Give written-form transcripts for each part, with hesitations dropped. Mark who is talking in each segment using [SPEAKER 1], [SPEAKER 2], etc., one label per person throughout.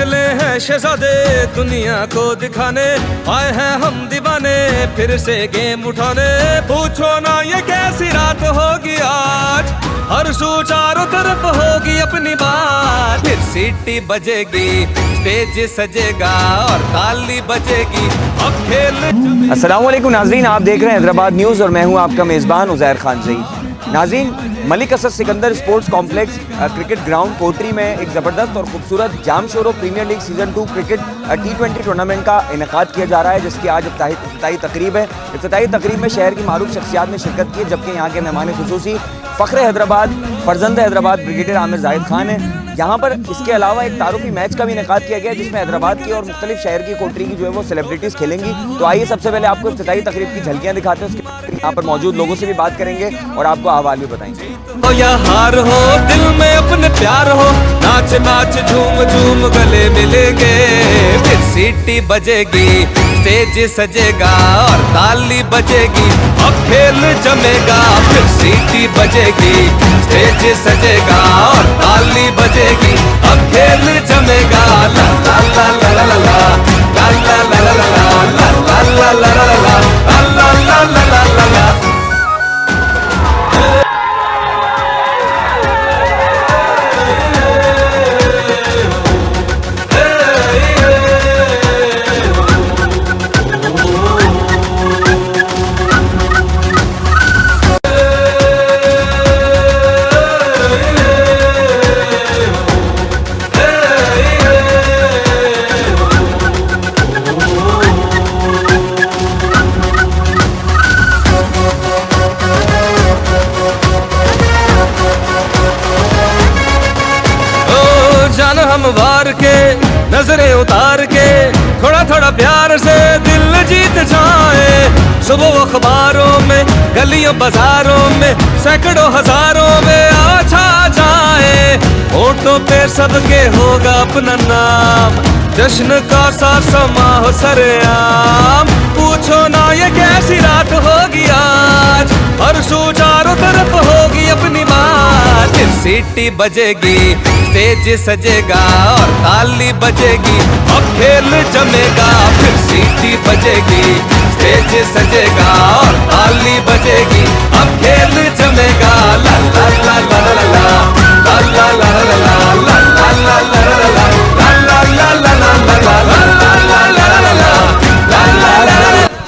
[SPEAKER 1] निकले हैं शहजादे दुनिया को दिखाने, आए हैं हम दीवाने फिर से गेम उठाने। पूछो ना ये कैसी रात होगी आज, हर सू चारों तरफ होगी अपनी बात। फिर सीटी बजेगी, स्टेज सजेगा और ताली बजेगी, अब खेल।
[SPEAKER 2] अस्सलाम वालेकुम नाज़रीन, आप देख रहे हैं हैदराबाद न्यूज़ और मैं हूं आपका मेज़बान उज़ैर खान ज़ई। नाज़रीन, Malik Asad Sikandar sports complex cricket ground Kotri में एक ज़बरदस्त और खूबसूरत Jam Shoro premier league season 2 cricket T20 tournament का इनेकाद किया जा रहा है, जिसकी आज इफ्तिताई तकरीब है। इफ्तिताई तकरीब में शहर की मारूफ शख्सियात ने शिरकत की है, जबकि यहाँ के मेहमान खुसूसी फ़ख्र हैदराबाद, फर्जंद हैदराबाद ब्रिगेडियर आमिर जाहिद खान है। यहाँ पर इसके अलावा एक तारुफी मैच का भी इनेकाद किया गया, जिसमें हैदराबाद की और मुख्तलिफ शहर की कोटरी की जो है वो सेलिब्रिटीज़ खेलेंगी। तो आइए सबसे पहले आपको इफ्तिताई तकरीब की झलकियाँ दिखाते हैं, उसके यहाँ पर मौजूद लोगों से भी बात करेंगे और आपको अहवाल भी बताएंगे।
[SPEAKER 1] हो या हार हो, दिल में अपने प्यार हो, नाच नाच झूम झूम गले मिलेंगे। फिर सीटी बजेगी, स्टेज सजेगा और ताली बजेगी, अब खेल जमेगा। फिर सीटी बजेगी, स्टेज सजेगा और ताली बजेगी, अब खेल जमेगा। ला ला ला ला ला ला ला ला ला ला ला ला ला ला ला ला ला ला ला। जान हम वार के, नजरें उतार के, थोड़ा थोड़ा प्यार से दिल जीत जाए। सुबह अखबारों में, गलियों बाजारों में, सैकड़ों हजारों में आ छा जाए। होठों पे सबके होगा अपना नाम, जश्न का सा समा हो सरेआम। पूछो ना ये कैसी रात होगी आज, हर सू चारों तरफ होगी अपनी बात। फिर सीटी बजेगी, स्टेज सजेगा और ताली बजेगी, अब खेल जमेगा। फिर सीटी बजेगी, स्टेज सजेगा और ताली बजेगी, अब खेल जमेगा। ला ला ला ला ला ला ला ला ला ला ला ला ला ला ला ला ला ला ला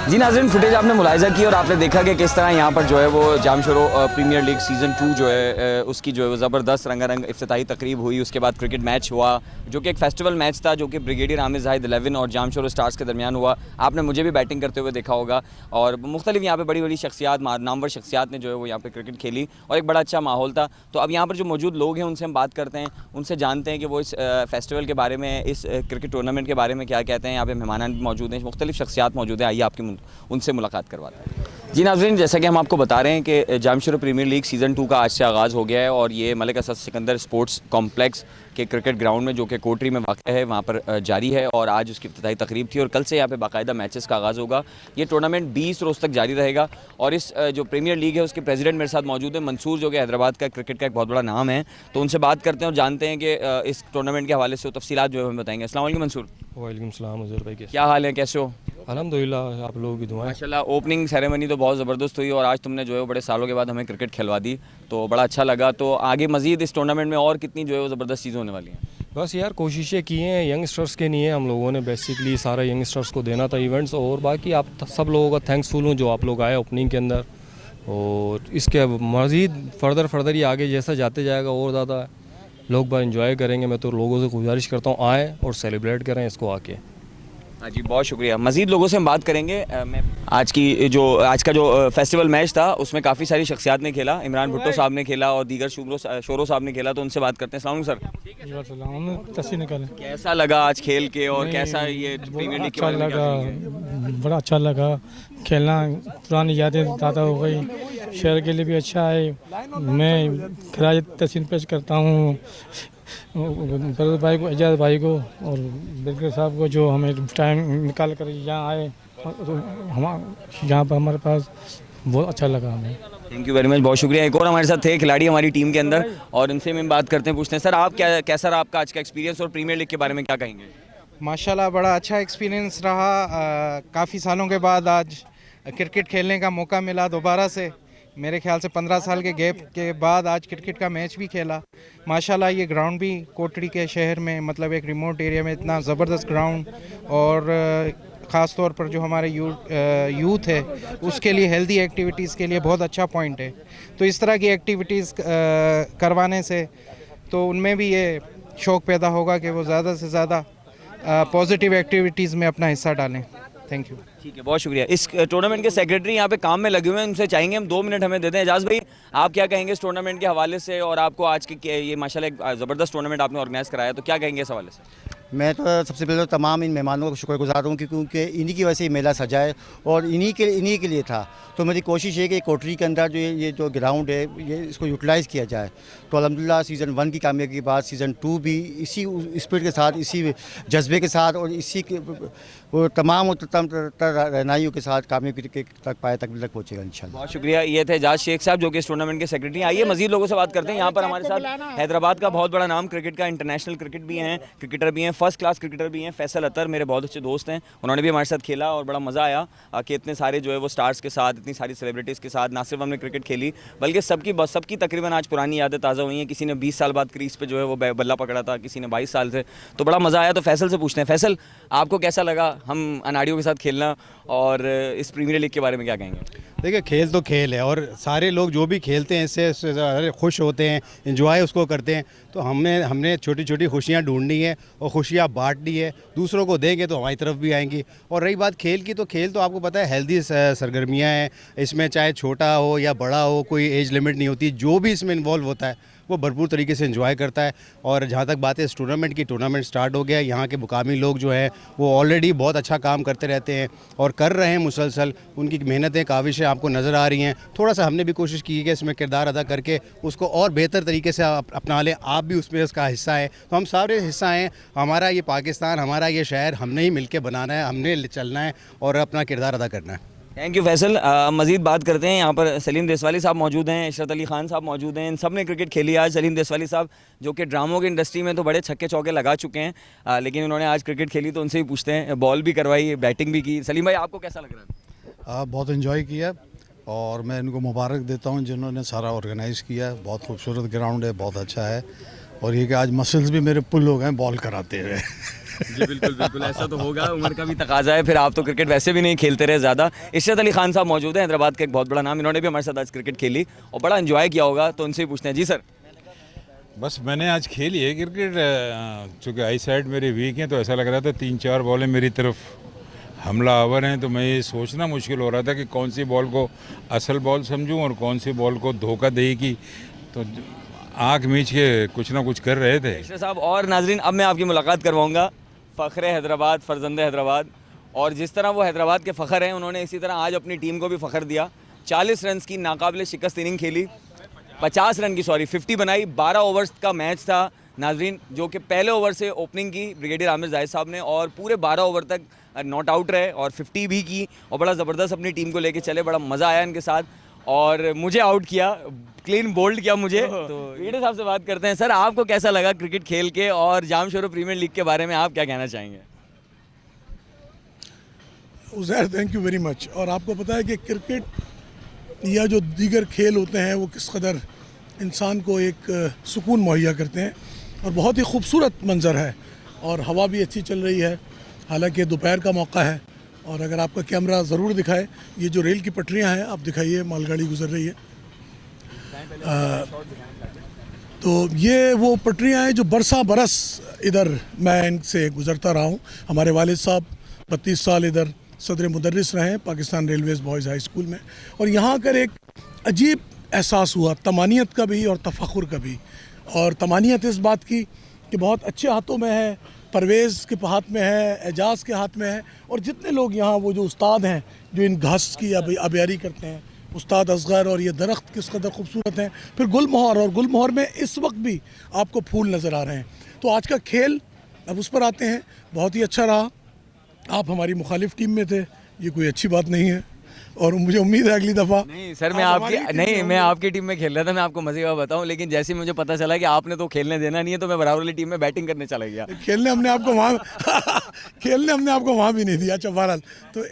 [SPEAKER 2] जी नाज़रीन, फुटेज आपने मुलाहिज़ा की और आपने देखा कि किस तरह यहाँ पर जो है वो जाम शोरो प्रीमियर लीग सीज़न 2 जो है उसकी जो है वो ज़बरदस्त रंगारंग इफ्तिताई तकरीब हुई। उसके बाद क्रिकेट मैच हुआ, जो कि एक फेस्टिवल मैच था, जो कि ब्रिगेडियर आमिर जाहिद 11 और जाम शोरो स्टार्स के दरमियान हुआ। आपने मुझे भी बैटिंग करते हुए देखा होगा और मुख्तलिफ यहाँ पर बड़ी बड़ी शख्सियात, नामवर शख्सियात ने जो है वो यहाँ पर क्रिकेट खेली और एक बड़ा अच्छा माहौल था। तो अब यहाँ पर जो मौजूद लोग हैं उनसे हम बात करते हैं, उनसे जानते हैं कि वो इस फेस्टिवल के बारे में, इस क्रिकेट टूर्नामेंट के बारे में क्या कहते हैं। यहाँ पर मेहमान भी मौजूद हैं, मुख्तलिफ शख्सियात मौजूद हैं, आइए आपकी उनसे मुलाकात करवाते हैं। जी नाज़रीन, जैसा कि हम आपको बता रहे हैं कि जाम शोरो प्रीमियर लीग सीज़न 2 का आज से आगाज़ हो गया है और ये मलिक असद सिकंदर स्पोर्ट्स कॉम्प्लेक्स के क्रिकेट ग्राउंड में, जो कि कोटरी में वाक़ है, वहाँ पर जारी है और आज उसकी इफ्तिताई तकरीब थी और कल से यहाँ पे बाकायदा मैचेस का आगाज़ होगा। ये टूर्नामेंट 20 रोज़ तक जारी रहेगा और इस जो प्रीमियर लीग है उसके प्रेसिडेंट मेरे साथ मौजूद है, मंसूर, जो कि हैदराबाद का क्रिकेट का एक बहुत बड़ा नाम है। तो उनसे बात करते हैं और जानते हैं कि इस टूर्नामेंट के हवाले से तफसीलात जो है हमें बताएंगे। अस्सलाम वालेकुम मंसूर।
[SPEAKER 3] वालेकुम सलाम उज़ैर भाई,
[SPEAKER 2] क्या हाल है, कैसे हो?
[SPEAKER 3] अल्हम्दुलिल्लाह, आप लोगों की दुआ।
[SPEAKER 2] माशाल्लाह, ओपनिंग सेरेमनी तो बहुत ज़बरदस्त हुई और आज तुमने जो है बड़े सालों के बाद हमें क्रिकेट खिलवा दी, तो बड़ा अच्छा लगा। तो आगे मज़ीद इस टूर्नामेंट में और कितनी जो है वो ज़बरदस्त चीज़ें होने वाली हैं?
[SPEAKER 3] बस यार, कोशिशें की हैं यंगस्टर्स के लिए, हम लोगों ने बेसिकली सारा यंगस्टर्स को देना था इवेंट्स। और बाकी आप सब लोगों का थैंक्सफुल हूँ जो आप लोग आए ओपनिंग के अंदर, और इसके मज़ीद फर्दर ये आगे जैसा जाते जाएगा और ज़्यादा लोग बार इंजॉय करेंगे। मैं तो लोगों से गुजारिश करता हूँ आएँ और सेलिब्रेट करें इसको आके।
[SPEAKER 2] हाँ जी, बहुत शुक्रिया। मज़ीद लोगों से हम बात करेंगे। मैं आज का जो फेस्टिवल मैच था उसमें काफ़ी सारी शख्सियात ने खेला, इमरान भुट्टो साहब ने खेला और दीगर शोरो साहब ने खेला, तो उनसे बात करते हैं। अस्सलाम वालेकुम सर, कैसा लगा आज खेल के और कैसा ये प्रीमियर लीग के बारे में क्या कहेंगे?
[SPEAKER 4] बड़ा अच्छा लगा खेलना, पुरानी यादें ताज़ा हो गई, शहर के लिए भी अच्छा है। मैं खराज तहसीन पेश करता हूँ बरद भाई को, एजाज भाई को और बिल्कुल साहब को, जो हमें टाइम निकाल कर यहाँ आए। तो हम यहाँ पर हमारे पास बहुत अच्छा लगा हमें।
[SPEAKER 2] थैंक यू वेरी मच, बहुत शुक्रिया। एक और हमारे साथ थे खिलाड़ी हमारी टीम के अंदर और उनसे हम बात करते हैं, पूछते हैं सर आप कैसा रहा आपका आज का एक्सपीरियंस और प्रीमियर लीग के बारे में क्या कहेंगे?
[SPEAKER 5] माशाल्लाह बड़ा अच्छा एक्सपीरियंस रहा। काफ़ी सालों के बाद आज क्रिकेट खेलने का मौका मिला दोबारा से। मेरे ख्याल से 15 साल के गैप के बाद आज क्रिकेट का मैच भी खेला। माशाल्लाह ये ग्राउंड भी कोटड़ी के शहर में, मतलब एक रिमोट एरिया में इतना ज़बरदस्त ग्राउंड, और ख़ास तौर पर जो हमारे यूथ है उसके लिए हेल्दी एक्टिविटीज़ के लिए बहुत अच्छा पॉइंट है। तो इस तरह की एक्टिविटीज़ करवाने से तो उनमें भी ये शौक़ पैदा होगा कि वो ज़्यादा से ज़्यादा पॉजिटिव एक्टिविटीज़ में अपना हिस्सा डालें। Thank you.
[SPEAKER 2] ठीक है, बहुत शुक्रिया। इस टूर्नामेंट के सेक्रेटरी यहाँ पे काम में लगे हुए हैं, उनसे चाहेंगे हम 2 मिनट हमें दे दें। एजाज भाई आप क्या कहेंगे इस टूर्नामेंट के हवाले से, और आपको आज के ये माशाल्लाह एक ज़बरदस्त टूर्नामेंट आपने ऑर्गेनाइज कराया, तो क्या कहेंगे इस हवाले से?
[SPEAKER 6] मैं तो सबसे पहले तो तमाम इन मेहमानों का शुक्रगुजार हूँ क्योंकि इन्हीं की वजह से ये मेला सजा है और इन्हीं के लिए था। तो मेरी कोशिश है कि कोटरी के अंदर जो ये जो ग्राउंड है ये इसको यूटिलाइज़ किया जाए। तो अल्हम्दुलिल्लाह सीज़न 1 की कामयाबी के बाद सीज़न 2 भी इसी स्पिरिट के साथ, इसी जज्बे के साथ और इसी के वो तमाम रहनाइयों के साथ कामयाबी तक पाए तक पहुँचेगा इंशाल्लाह।
[SPEAKER 2] बहुत शुक्रिया। ये थे एजाज शेख साहब जो कि इस टूर्नामेंट के सेक्रेटरी। आइए मजीद लोगों से बात करते हैं। यहाँ पर हमारे साथ हैदराबाद का बहुत बड़ा नाम क्रिकेट का, इंटरनेशनल क्रिकेट भी हैं, क्रिकेटर भी हैं, फर्स्ट क्लास क्रिकेटर भी हैं, फैसल अतर मेरे बहुत अच्छे दोस्त हैं, उन्होंने भी हमारे साथ खेला और बड़ा मज़ा आया कि इतने सारे जो है वो स्टार्स के साथ, इतनी सारी सेलिब्रिटीज़ के साथ ना सिर्फ हमने क्रिकेट खेली बल्कि सबकी तकरीबन आज पुरानी यादें ताज़ा हुई हैं। किसी ने 20 साल बाद क्रीज पे जो है वो बल्ला पकड़ा था, किसी ने 22 साल से, तो बड़ा मज़ा आया। तो फैसल से पूछते हैं, फैसल आपको कैसा लगा हम अनाड़ियों के साथ खेलना, और इस प्रीमियर लीग के बारे में क्या कहेंगे?
[SPEAKER 7] देखिए खेल तो खेल है और सारे लोग जो भी खेलते हैं इससे खुश होते हैं, एंजॉय उसको करते हैं। तो हमने छोटी छोटी खुशियाँ ढूंढनी है और खुशियाँ बांटनी है, दूसरों को देंगे तो हमारी तरफ भी आएंगी। और रही बात खेल की, तो खेल तो आपको पता है हेल्दी सरगर्मियाँ हैं, इसमें चाहे छोटा हो या बड़ा हो कोई एज लिमिट नहीं होती। जो भी इसमें इन्वॉल्व होता है वो भरपूर तरीके से एंजॉय करता है। और जहाँ तक बात है इस टूर्नामेंट की, टूर्नामेंट स्टार्ट हो गया। यहाँ के मुकामी लोग जो हैं वो ऑलरेडी बहुत अच्छा काम करते रहते हैं और कर रहे हैं मुसलसल। उनकी मेहनतें काविशें आपको नज़र आ रही हैं। थोड़ा सा हमने भी कोशिश की है कि इसमें किरदार अदा करके उसको और बेहतर तरीके से अपना लें। आप भी उसमें उसका हिस्सा हैं, तो हम सारे हिस्सा हैं। हमारा ये पाकिस्तान, हमारा ये शहर हमने ही मिलकर बनाना है, हमने चलना है और अपना किरदार अदा करना है।
[SPEAKER 2] Thank you Faisal. मज़ीद बात करते हैं। यहाँ पर सलीम देसवाली साहब मौजूद हैं, इशरत अली खान साहब मौजूद हैं, इन सब ने क्रिकेट खेली आज। सलीम देसवाली साहब जो कि ड्रामों की इंडस्ट्री में तो बड़े छक्के चौके लगा चुके हैं, लेकिन उन्होंने आज क्रिकेट खेली, तो उनसे ही पूछते हैं। बॉल भी करवाई, बैटिंग भी की। सलीम भाई आपको कैसा लग रहा है?
[SPEAKER 8] बहुत इन्जॉय किया और मैं इनको मुबारक देता हूँ जिन्होंने सारा ऑर्गेनाइज़ किया। बहुत खूबसूरत ग्राउंड है, बहुत अच्छा है, और ये कि आज मसल्स भी मेरे पुल हो गए बॉल कराते हुए।
[SPEAKER 2] जी बिल्कुल बिल्कुल, ऐसा तो होगा, उम्र का भी तकाजा है। फिर आप तो क्रिकेट वैसे भी नहीं खेलते रहे ज़्यादा। इशरत अली खान साहब मौजूद हैं, हैदराबाद के एक बहुत बड़ा नाम, इन्होंने भी हमारे साथ आज क्रिकेट खेली और बड़ा एंजॉय किया होगा, तो उनसे ही पूछते हैं। जी सर।
[SPEAKER 9] बस मैंने आज खेली है क्रिकेट, चूँकि आई साइड मेरी वीक है तो ऐसा लग रहा था 3-4 बॉलें मेरी तरफ हमलावर हैं, तो मैं ये सोचना मुश्किल हो रहा था कि कौन सी बॉल को असल बॉल समझूं और कौन सी बॉल को धोखा देगी। तो आँख मीच के कुछ ना कुछ कर रहे थे
[SPEAKER 2] साहब। और नाजरीन अब मैं आपकी मुलाकात करवाऊँगा फ़ख्र हैदराबाद, फ़र्जंद हैदराबाद, और जिस तरह वो हैदराबाद के फ़ख्र हैं उन्होंने इसी तरह आज अपनी टीम को भी फ़ख्र दिया। 40 रन की नाकाबिले शिकस्त इनिंग खेली, 50 रन की 50 बनाई। 12 ओवर्स का मैच था नाजरीन, जो कि पहले ओवर से ओपनिंग की ब्रिगेडियर आमिर जाहिद साहब ने और पूरे 12 ओवर तक नॉट आउट रहे और 50 भी की और बड़ा ज़बरदस्त अपनी टीम को लेके चले। बड़ा मज़ा आया इनके साथ और मुझे आउट किया, क्लीन बोल्ड किया मुझे। तो ब्रिगेडियर साहब से बात करते हैं। सर आपको कैसा लगा क्रिकेट खेल के, और जामशोरो प्रीमियर लीग के बारे में आप क्या कहना चाहेंगे?
[SPEAKER 10] Uzair thank you very much. और आपको पता है कि क्रिकेट या जो दीगर खेल होते हैं वो किस कदर इंसान को एक सुकून मुहैया करते हैं, और बहुत ही खूबसूरत मंज़र है और हवा भी अच्छी चल रही है। हालांकि दोपहर का मौका है, और अगर आपका कैमरा ज़रूर दिखाए, ये जो रेल की पटरियां हैं आप दिखाइए, मालगाड़ी गुजर रही है। तो ये वो पटरियां हैं जो बरसा बरस इधर मैं इनसे गुज़रता रहा हूँ। हमारे वालिद साहब 32 साल इधर सदर मुदर्रिस रहे हैं Pakistan Railways boys high school में, और यहाँ कर एक अजीब एहसास हुआ तमानियत का भी और तफाखुर का भी। और तमानियत इस बात की कि बहुत अच्छे हाथों में है, परवेज़ के हाथ में है, एजाज़ के हाथ में है, और जितने लोग यहाँ वो जो उस्ताद हैं जो इन घास की आबियारी करते हैं, उस्ताद असगर, और ये दरख्त किस कदर खूबसूरत हैं। फिर गुलमोहर, और गुलमोहर में इस वक्त भी आपको फूल नज़र आ रहे हैं। तो आज का खेल, अब उस पर आते हैं, बहुत ही अच्छा रहा। आप हमारी मुखालिफ टीम में थे, ये कोई अच्छी बात नहीं है, और मुझे उम्मीद है अगली दफ़ा
[SPEAKER 2] नहीं सर, मैं
[SPEAKER 10] आप
[SPEAKER 2] आपकी
[SPEAKER 10] हमारी टीम
[SPEAKER 2] नहीं
[SPEAKER 10] में
[SPEAKER 2] मैं
[SPEAKER 10] होंगे।
[SPEAKER 2] आपकी टीम में खेल रहा था, मैं आपको मजे का बताऊं, लेकिन जैसे ही मुझे पता चला कि आपने तो खेलने देना नहीं है तो मैं बराबर वाली टीम में बैटिंग करने चला गया।
[SPEAKER 10] खेलने हमने आपको वहाँ खेलने हमने आपको वहाँ भी नहीं दिया। अच्छा बहरहाल तो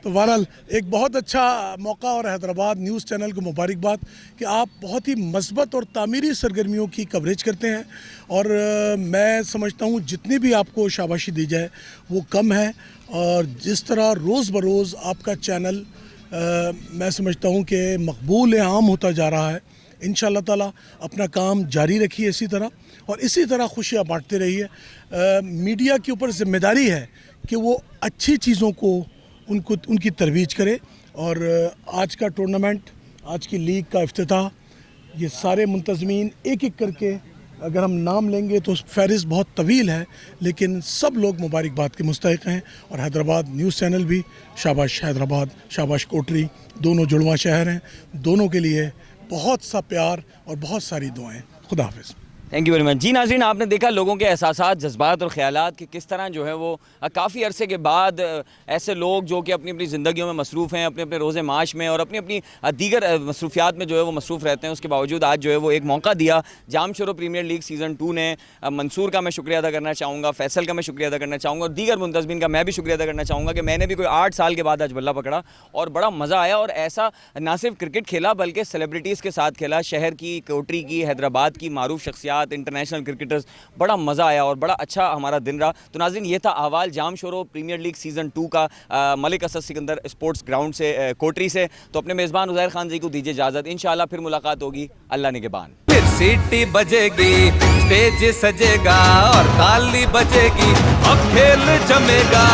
[SPEAKER 10] तो बहरहाल एक बहुत अच्छा मौका और हैदराबाद न्यूज़ चैनल को मुबारकबाद कि आप बहुत ही मस्बत और तामीरी सरगर्मियों की कवरेज करते हैं और मैं समझता हूँ जितनी भी आपको शाबाशी दी जाए वो कम है। और जिस तरह रोज़ बरोज़ आपका चैनल मैं समझता हूँ कि मकबूल आम होता जा रहा है, इंशाअल्लाह ताला अपना काम जारी रखिए इसी तरह और इसी तरह खुशियाँ बांटते रहिए। मीडिया के ऊपर जिम्मेदारी है कि वो अच्छी चीज़ों को उनकी तरवीज करे और आज का टूर्नामेंट, आज की लीग का इफ्तिताह, ये सारे मुंतज़मीन एक एक करके अगर हम नाम लेंगे तो फहरिस्त बहुत तवील है, लेकिन सब लोग मुबारकबाद के मुस्तहिक हैं। और हैदराबाद न्यूज़ चैनल भी शाबाश हैदराबाद, शाबाश कोटरी, दोनों जुड़वा शहर हैं, दोनों के लिए बहुत सा प्यार और बहुत सारी दुआएं। खुदा हाफिज़।
[SPEAKER 2] Thank you very much. जी नाज़रीन, आपने देखा लोगों के एहसासात, जज्बात और ख़यालात कि किस तरह जो है वो काफ़ी अरसे के बाद ऐसे लोग जो कि अपनी अपनी ज़िंदगियों में मसरूफ़ हैं, अपने अपने रोज़े माश में और अपनी अपनी दीगर मसरूफियात में जो है वो मसरूफ़ रहते हैं, उसके बावजूद आज जो है वो एक मौका दिया जाम शोरो प्रीमियर लीग सीज़न 2 ने। मंसूर का मैं शुक्रिया अदा करना चाहूँगा, फैसल का मैं शुक्रिया अदा करना चाहूँगा और दीगर मुंतज़मीन का मैं भी शुक्रिया अदा करना चाहूँगा कि मैंने भी कोई 8 साल के बाद आज बल्ला पकड़ा और बड़ा मज़ा आया। और ऐसा ना सिर्फ क्रिकेट खेला बल्कि सेलिब्रिटीज़ के साथ खेला, शहर की, कोटरी की, हैदराबाद की मारूफ शख्सियात, इंटरनेशनल क्रिकेटर्स, बड़ा मज़ा आया और बड़ा अच्छा हमारा दिन रहा। तो नाज़रीन, ये था अहवाल जाम शोरो प्रीमियर लीग सीज़न 2 का मलिक असद सिकंदर स्पोर्ट्स ग्राउंड से, कोटरी से। तो अपने मेज़बान उज़ैर खान जी को दीजिए इजाज़त, इंशाअल्लाह फिर मुलाकात होगी अल्लाह निगहबान।
[SPEAKER 1] फिर सीटी बजेगी, स्टेज सजेगा और ताली बजेगी, अब खेल जमेगा।